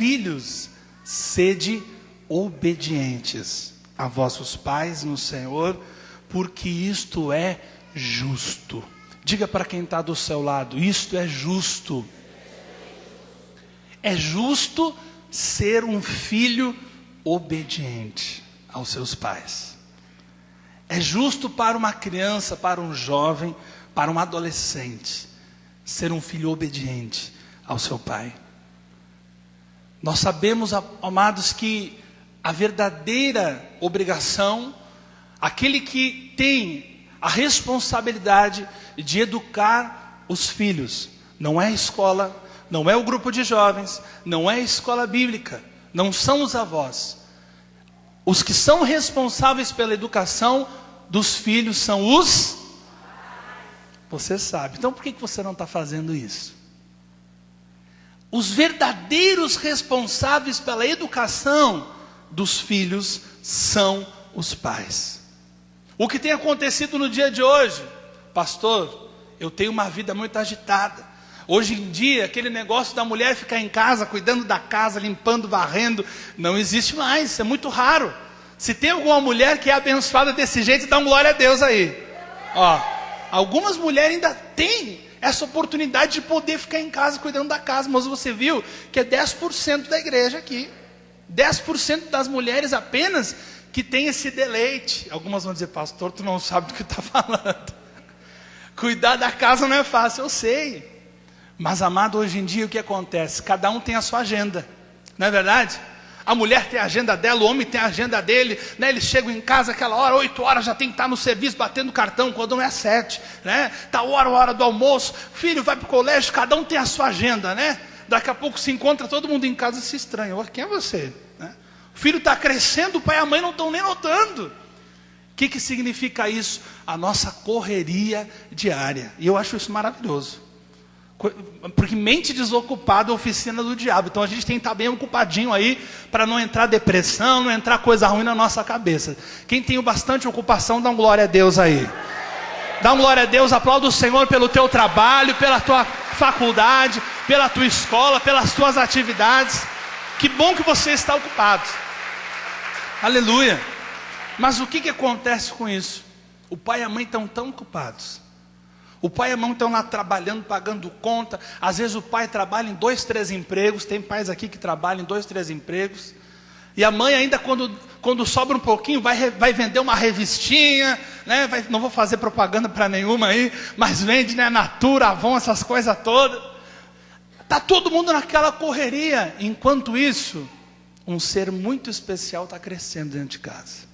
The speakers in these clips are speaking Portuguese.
filhos, sede obedientes a vossos pais no Senhor, porque isto é justo. Diga para quem está do seu lado: isto é justo. É justo ser um filho obediente aos seus pais. É justo para uma criança, para um jovem, para um adolescente, ser um filho obediente ao seu pai. Nós sabemos, amados, que a verdadeira obrigação, aquele que tem a responsabilidade de educar os filhos, não é a escola, não é o grupo de jovens, não é a escola bíblica, não são os avós. Os que são responsáveis pela educação dos filhos são os... Você sabe. Então por que você não está fazendo isso? Os verdadeiros responsáveis pela educação dos filhos são os pais. O que tem acontecido no dia de hoje? Pastor, eu tenho uma vida muito agitada. Hoje em dia, aquele negócio da mulher ficar em casa, cuidando da casa, limpando, varrendo, não existe mais, isso é muito raro. Se tem alguma mulher que é abençoada desse jeito, dá um glória a Deus aí. Ó, algumas mulheres ainda têm essa oportunidade de poder ficar em casa, cuidando da casa, mas você viu que é 10% da igreja aqui. 10% das mulheres apenas que tem esse deleite. Algumas vão dizer: pastor, tu não sabe do que está falando. Cuidar da casa não é fácil, eu sei. Mas, amado, hoje em dia o que acontece? Cada um tem a sua agenda, não é verdade? A mulher tem a agenda dela, o homem tem a agenda dele, né? Eles chegam em casa aquela hora, 8 horas, já tem que estar no serviço, batendo cartão, quando não é 7, né? Tá hora do almoço, filho vai para o colégio, cada um tem a sua agenda, né? Daqui a pouco se encontra todo mundo em casa e se estranha: quem é você? Né? O filho está crescendo, o pai e a mãe não estão nem notando. O que significa isso? A nossa correria diária. E eu acho isso maravilhoso. Porque mente desocupada é a oficina do diabo. Então a gente tem que estar bem ocupadinho aí, para não entrar depressão, não entrar coisa ruim na nossa cabeça. Quem tem bastante ocupação, dá um glória a Deus aí. Dá um glória a Deus, aplauda o Senhor pelo teu trabalho, pela tua faculdade, pela tua escola, pelas tuas atividades. Que bom que você está ocupado. Aleluia. Mas o que acontece com isso? O pai e a mãe estão tão ocupados. O pai e a mãe estão lá trabalhando, pagando conta. Às vezes o pai trabalha em 2, 3 empregos. Tem pais aqui que trabalham em 2, 3 empregos. E a mãe ainda quando sobra um pouquinho, vai vender uma revistinha, né? Não vou fazer propaganda para nenhuma aí, mas vende, né? Natura, Avon, essas coisas todas. Está todo mundo naquela correria. Enquanto isso, um ser muito especial está crescendo dentro de casa.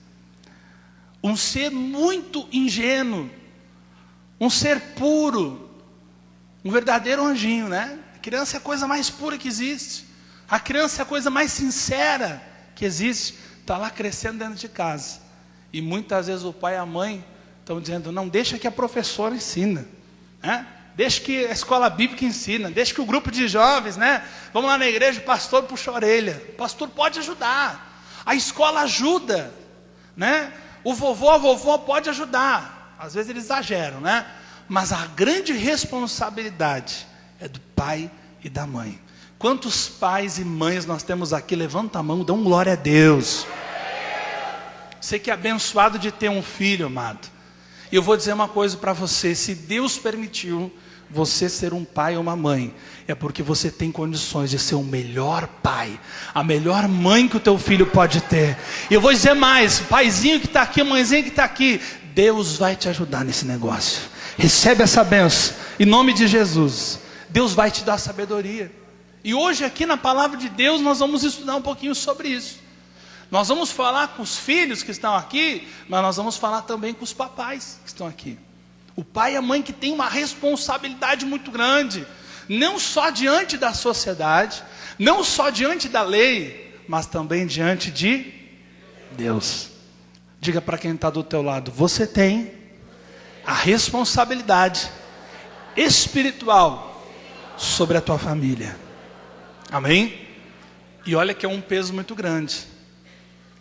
Um ser muito ingênuo. Um ser puro, um verdadeiro anjinho, né? A criança é a coisa mais pura que existe. A criança é a coisa mais sincera que existe. Está lá crescendo dentro de casa. E muitas vezes o pai e a mãe estão dizendo: não, deixa que a professora ensina, né? Deixa que a escola bíblica ensina, deixa que o grupo de jovens, né? Vamos lá na igreja, o pastor puxa a orelha. O pastor pode ajudar. A escola ajuda, né? O vovô, a vovó pode ajudar. Às vezes eles exageram, né? Mas a grande responsabilidade é do pai e da mãe. Quantos pais e mães nós temos aqui? Levanta a mão, dá um glória a Deus. Você que é abençoado de ter um filho, amado. E eu vou dizer uma coisa para você: se Deus permitiu você ser um pai ou uma mãe, é porque você tem condições de ser o melhor pai, a melhor mãe que o teu filho pode ter. E eu vou dizer mais: paizinho que está aqui, mãezinha que está aqui, Deus vai te ajudar nesse negócio. Recebe essa bênção, em nome de Jesus. Deus vai te dar sabedoria. E hoje aqui na palavra de Deus nós vamos estudar um pouquinho sobre isso. Nós vamos falar com os filhos que estão aqui, mas nós vamos falar também com os papais que estão aqui. O pai e a mãe que tem uma responsabilidade muito grande, não só diante da sociedade, não só diante da lei, mas também diante de Deus. Diga para quem está do teu lado: você tem a responsabilidade espiritual sobre a tua família. Amém? E olha que é um peso muito grande.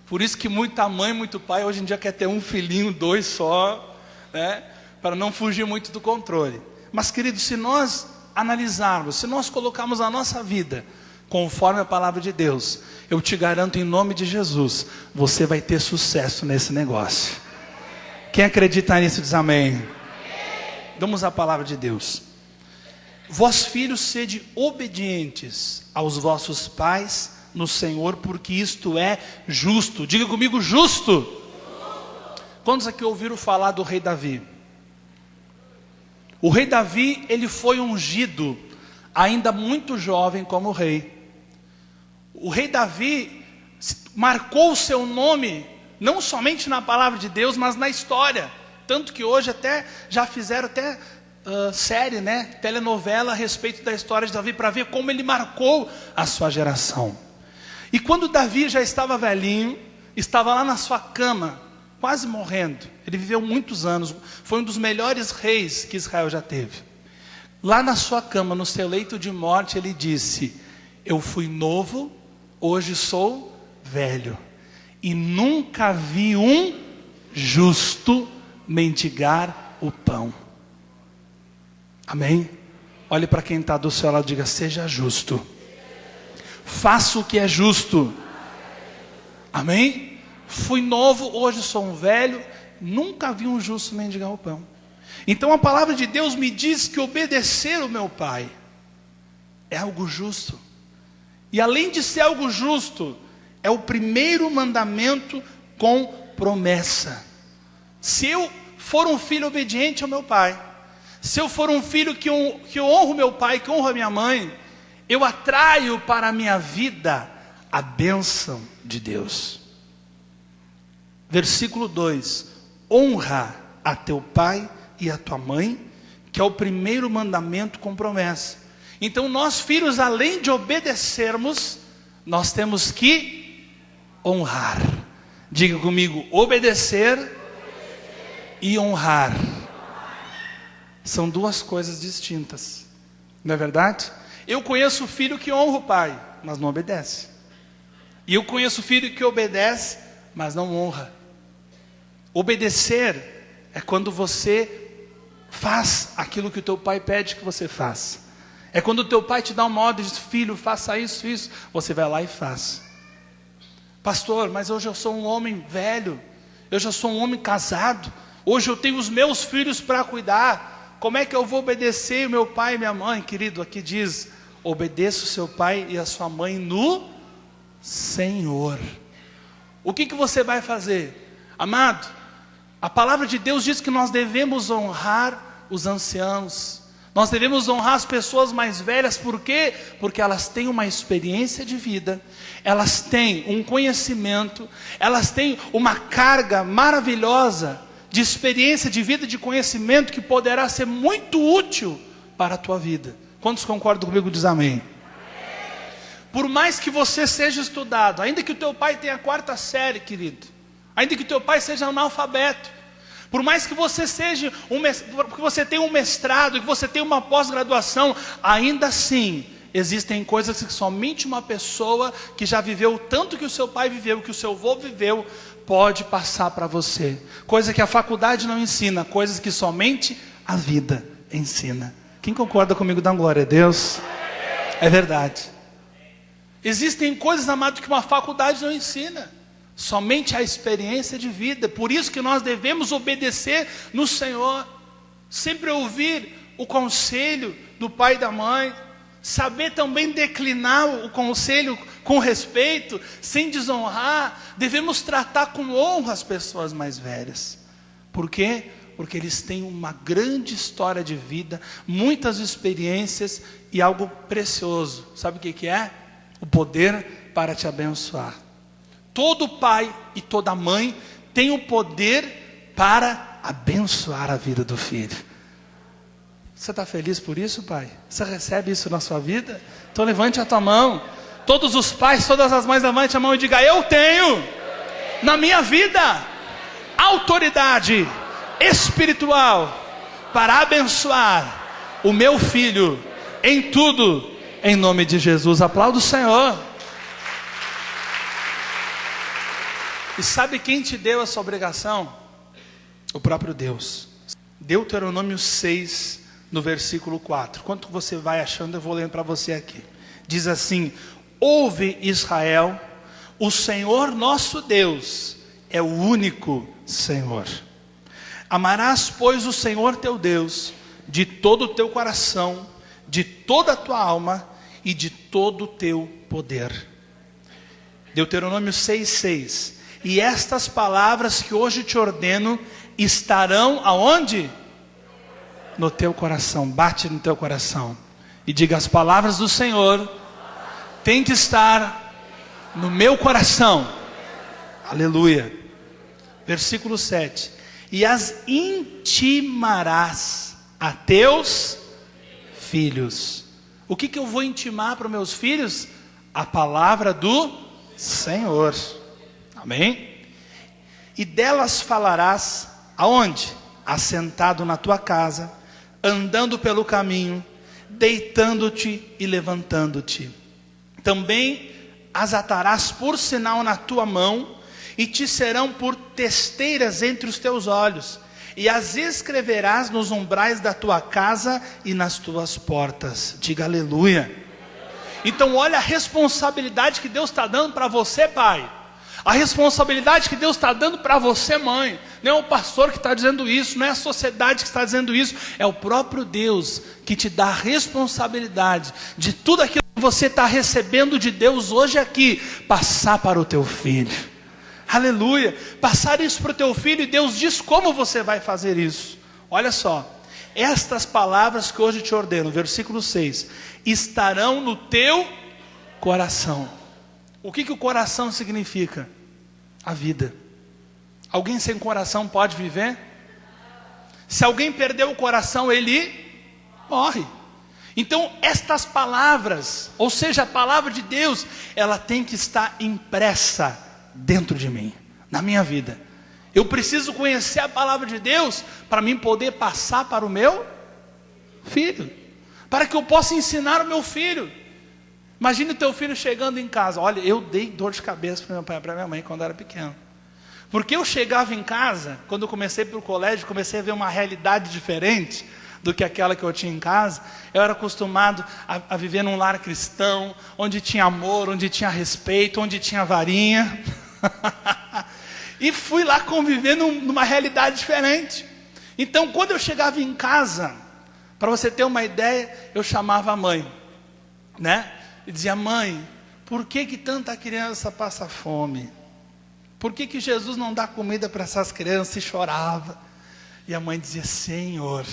Por isso que muita mãe, muito pai hoje em dia quer ter um filhinho, 2 só, né? Para não fugir muito do controle. Mas, querido, se nós analisarmos, se nós colocarmos a nossa vida conforme a palavra de Deus, eu te garanto em nome de Jesus, você vai ter sucesso nesse negócio. Quem acredita nisso diz amém. Vamos à palavra de Deus. Vós filhos, sede obedientes aos vossos pais no Senhor, porque isto é justo. Diga comigo, justo. Quantos aqui ouviram falar do rei Davi? O rei Davi, ele foi ungido ainda muito jovem como rei. O rei Davi marcou o seu nome não somente na palavra de Deus, mas na história. Tanto que hoje até já fizeram série, telenovela a respeito da história de Davi, para ver como ele marcou a sua geração. E quando Davi já estava velhinho, estava lá na sua cama, quase morrendo. Ele viveu muitos anos, foi um dos melhores reis que Israel já teve. Lá na sua cama, no seu leito de morte, ele disse: eu fui novo, hoje sou velho, e nunca vi um justo mendigar o pão. Amém? Olhe para quem está do seu lado e diga: seja justo. Faça o que é justo. Amém? Fui novo, hoje sou um velho, nunca vi um justo mendigar o pão. Então a palavra de Deus me diz que obedecer o meu pai é algo justo. E além de ser algo justo, é o primeiro mandamento com promessa. Se eu for um filho obediente ao meu pai, se eu for um filho que eu honro meu pai, que honro a minha mãe, eu atraio para a minha vida a bênção de Deus. Versículo 2: honra a teu pai e a tua mãe, que é o primeiro mandamento com promessa. Então nós filhos, além de obedecermos, nós temos que honrar. Diga comigo: obedecer e honrar são duas coisas distintas, não é verdade? Eu conheço o filho que honra o pai, mas não obedece. E eu conheço o filho que obedece, mas não honra. Obedecer é quando você faz aquilo que o teu pai pede que você faça. É quando o teu pai te dá uma ordem e diz: filho, faça isso, isso. Você vai lá e faz. Pastor, mas hoje eu sou um homem velho, eu já sou um homem casado, hoje eu tenho os meus filhos para cuidar, como é que eu vou obedecer o meu pai e minha mãe? Querido, aqui diz: obedeça o seu pai e a sua mãe no Senhor. O que você vai fazer? Amado, a palavra de Deus diz que nós devemos honrar os anciãos, nós devemos honrar as pessoas mais velhas. Por quê? Porque elas têm uma experiência de vida, elas têm um conhecimento, elas têm uma carga maravilhosa de experiência de vida, de conhecimento, que poderá ser muito útil para a tua vida. Quantos concordam comigo? Diz amém. Por mais que você seja estudado, ainda que o teu pai tenha a 4ª série, querido, ainda que o teu pai seja analfabeto, por mais que você seja que você tenha um mestrado, que você tenha uma pós-graduação, ainda assim existem coisas que somente uma pessoa que já viveu tanto que o seu pai viveu, que o seu avô viveu, pode passar para você. Coisa que a faculdade não ensina, coisas que somente a vida ensina. Quem concorda comigo, dá glória a Deus. É verdade. Existem coisas, amado, que uma faculdade não ensina, somente a experiência de vida. Por isso que nós devemos obedecer no Senhor, sempre ouvir o conselho do pai e da mãe, saber também declinar o conselho com respeito, sem desonrar. Devemos tratar com honra as pessoas mais velhas. Por quê? Porque eles têm uma grande história de vida, muitas experiências e algo precioso. Sabe o que é? O poder para te abençoar. Todo pai e toda mãe tem o poder para abençoar a vida do filho. Você está feliz por isso, pai? Você recebe isso na sua vida? Então levante a tua mão. Todos os pais, todas as mães, levante a mão e diga: eu tenho na minha vida autoridade espiritual para abençoar o meu filho em tudo, em nome de Jesus. Aplauda o Senhor. E sabe quem te deu essa obrigação? O próprio Deus. Deuteronômio 6, no versículo 4. Quanto você vai achando, eu vou lendo para você aqui. Diz assim: ouve, Israel, o Senhor nosso Deus é o único Senhor. Amarás, pois, o Senhor teu Deus de todo o teu coração, de toda a tua alma e de todo o teu poder. Deuteronômio 6:6. E estas palavras que hoje te ordeno estarão aonde? No teu coração. Bate no teu coração e diga: as palavras do Senhor têm que estar no meu coração. Aleluia. Versículo 7. E as intimarás a teus filhos. O que eu vou intimar para os meus filhos? A palavra do Senhor. Amém? E delas falarás aonde? Assentado na tua casa, andando pelo caminho, deitando-te e levantando-te. Também as atarás por sinal na tua mão, e te serão por testeiras entre os teus olhos, e as escreverás nos umbrais da tua casa e nas tuas portas. Diga aleluia. Então olha a responsabilidade que Deus está dando para você, pai. A responsabilidade que Deus está dando para você, mãe. Não é o pastor que está dizendo isso, não é a sociedade que está dizendo isso. É o próprio Deus que te dá a responsabilidade de tudo aquilo que você está recebendo de Deus hoje aqui, passar para o teu filho. Aleluia. Passar isso para o teu filho, e Deus diz como você vai fazer isso. Olha só. Estas palavras que hoje te ordeno, versículo 6, estarão no teu coração. O que o coração significa? A vida. Alguém sem coração pode viver? Se alguém perdeu o coração, ele morre. Então estas palavras, ou seja, a palavra de Deus, ela tem que estar impressa dentro de mim, na minha vida. Eu preciso conhecer a palavra de Deus para mim poder passar para o meu filho, para que eu possa ensinar o meu filho. Imagine o teu filho chegando em casa. Olha, eu dei dor de cabeça para meu pai e para minha mãe quando eu era pequeno, porque eu chegava em casa, quando eu comecei para o colégio, comecei a ver uma realidade diferente do que aquela que eu tinha em casa. Eu era acostumado a viver num lar cristão, onde tinha amor, onde tinha respeito, onde tinha varinha. E fui lá conviver numa realidade diferente. Então quando eu chegava em casa, para você ter uma ideia, eu chamava a mãe, né? E dizia: mãe, por que tanta criança passa fome? Por que Jesus não dá comida para essas crianças? E chorava. E a mãe dizia: Senhor,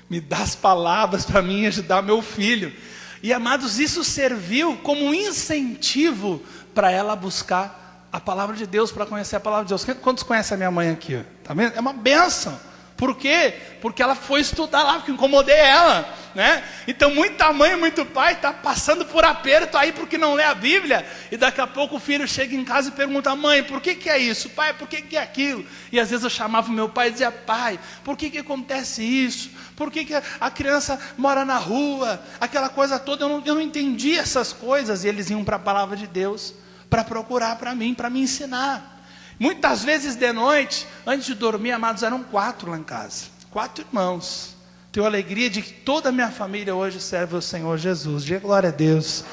me dá as palavras para mim ajudar meu filho. E amados, isso serviu como um incentivo para ela buscar a palavra de Deus, para conhecer a palavra de Deus. Quantos conhecem a minha mãe aqui? Tá vendo? É uma bênção. Por quê? Porque ela foi estudar lá, porque incomodei ela, né? Então muita mãe, muito pai está passando por aperto aí porque não lê a Bíblia. E daqui a pouco o filho chega em casa e pergunta: mãe, por que é isso? Pai, por que é aquilo? E às vezes eu chamava o meu pai e dizia: pai, por que acontece isso? Por que a criança mora na rua? Aquela coisa toda, eu não entendi essas coisas. E eles iam para a palavra de Deus para procurar para mim ensinar. Muitas vezes de noite, antes de dormir, amados, eram 4 lá em casa. 4 irmãos. Tenho a alegria de que toda a minha família hoje serve o Senhor Jesus. Diga glória a Deus.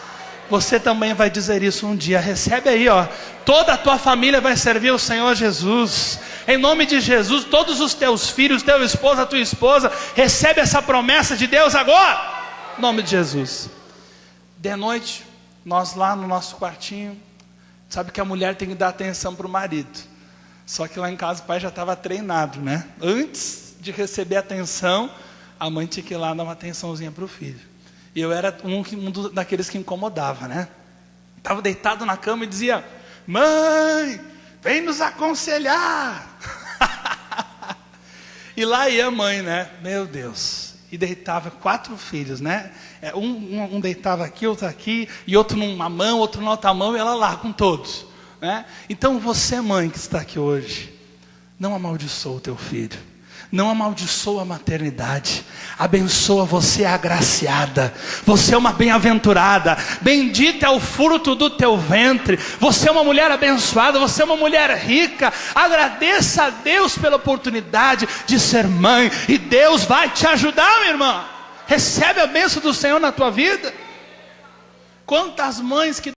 Você também vai dizer isso um dia. Recebe aí, ó. Toda a tua família vai servir o Senhor Jesus. Em nome de Jesus, todos os teus filhos, teu esposo, a tua esposa, recebe essa promessa de Deus agora. Em nome de Jesus. De noite, nós lá no nosso quartinho. Sabe que a mulher tem que dar atenção para o marido. Só que lá em casa o pai já estava treinado, né? Antes de receber atenção, a mãe tinha que ir lá dar uma atençãozinha para o filho. E eu era um daqueles que incomodava, né? Estava deitado na cama e dizia: mãe, vem nos aconselhar. E lá ia a mãe, né? Meu Deus. E deitava 4 filhos, né? Um deitava aqui, outro aqui, e outro numa mão, outro na outra mão, e ela lá com todos, né? Então você, mãe que está aqui hoje, não amaldiçoa o teu filho, não amaldiçoa a maternidade, abençoa. Você é agraciada, você é uma bem-aventurada, bendito é o fruto do teu ventre, você é uma mulher abençoada, você é uma mulher rica. Agradeça a Deus pela oportunidade de ser mãe, e Deus vai te ajudar, minha irmã. Recebe a bênção do Senhor na tua vida. Quantas mães que